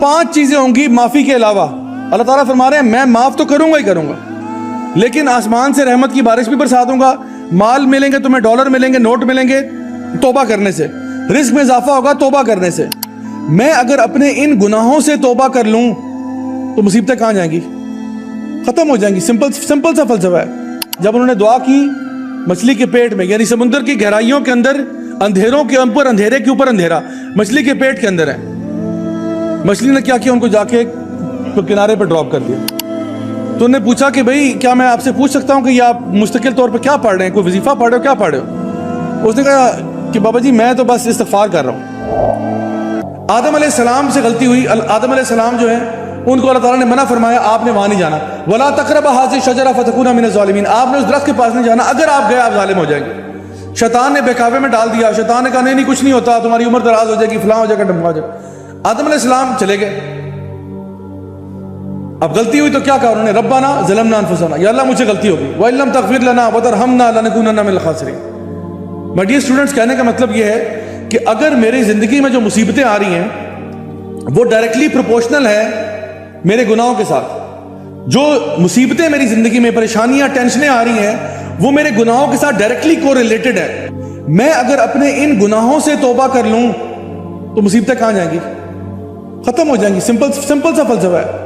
5 چیزیں ہوں گی معافی کے علاوہ. اللہ تعالیٰ فرما رہے ہیں میں معاف تو کروں گا ہی کروں گا، لیکن آسمان سے رحمت کی بارش بھی برسا دوں گا. مال ملیں گے تمہیں، ڈالر ملیں گے، نوٹ ملیں گے توبہ کرنے سے. رزق میں اضافہ ہوگا توبہ کرنے سے. میں اگر اپنے ان گناہوں سے توبہ کر لوں تو مصیبتیں کہاں جائیں گی؟ ختم ہو جائیں گی. سمپل سا فلسفہ ہے. جب انہوں نے دعا کی مچھلی کے پیٹ میں، یعنی سمندر کی گہرائیوں کے اندر، اندھیروں کے اوپر اندھیرے کے اوپر اندھیرا مچھلی کے پیٹ کے اندر ہے. مچھلی نے کیا کیا؟ ان کو جا کے کنارے پہ ڈراپ کر دیا. تو انہوں نے پوچھا کہ بھئی کیا میں آپ سے پوچھ سکتا ہوں کہ یہ آپ مستقل طور پہ کیا پڑھ رہے ہیں؟ کوئی وظیفہ پڑھ رہے ہو؟ کیا پڑھ رہے ہو؟ اس نے کہا کہ بابا جی میں تو بس استغفار کر رہا ہوں. آدم علیہ السلام سے غلطی ہوئی. آدم علیہ السلام جو ہے ان کو اللہ تعالیٰ نے منع فرمایا آپ نے وہاں نہیں جانا. وَلَا تَقْرَبَ هَٰذِهِ الشَّجَرَةَ فَتَكُونَ مِنَ الظَّالِمِينَ. آپ نے اس درخت کے پاس نہیں جانا، اگر آپ گئے آپ ظالم ہو جائیں گے. شیطان نے بہکاوے میں ڈال دیا. شیطان نے کہا نہیں کچھ نہیں ہوتا، تمہاری عمر دراز ہو جائے گی، فلاں ہو جائے گا، ڈمکا ہو جائے گا. آدم علیہ السلام چلے گئے. اب غلطی ہوئی تو کیا کہا انہوں نے؟ ربنا ظلمنا انفسنا، یا اللہ مجھ سے غلطی ہوگی، وَإِن لَّمْ تَغْفِرْ لَنَا وَتَرْحَمْنَا لَنَكُونَنَّ مِنَ الْخَاسِرِينَ. مائی ڈیئر اسٹوڈنٹس، کہنے کا مطلب یہ ہے کہ اگر میری زندگی میں جو مصیبتیں آ رہی ہیں وہ ڈائریکٹلی پروپورشنل ہے میرے گناہوں کے ساتھ. جو مصیبتیں میری زندگی میں، پریشانیاں، ٹینشنیں آ رہی ہیں وہ میرے گناہوں کے ساتھ ڈائریکٹلی کو ریلیٹڈ ہے. میں اگر اپنے ان گناہوں سے توبہ کر لوں تو مصیبتیں کہاں جائیں گی؟ ختم ہو جائیں گی. سمپل سا فلسفہ ہے.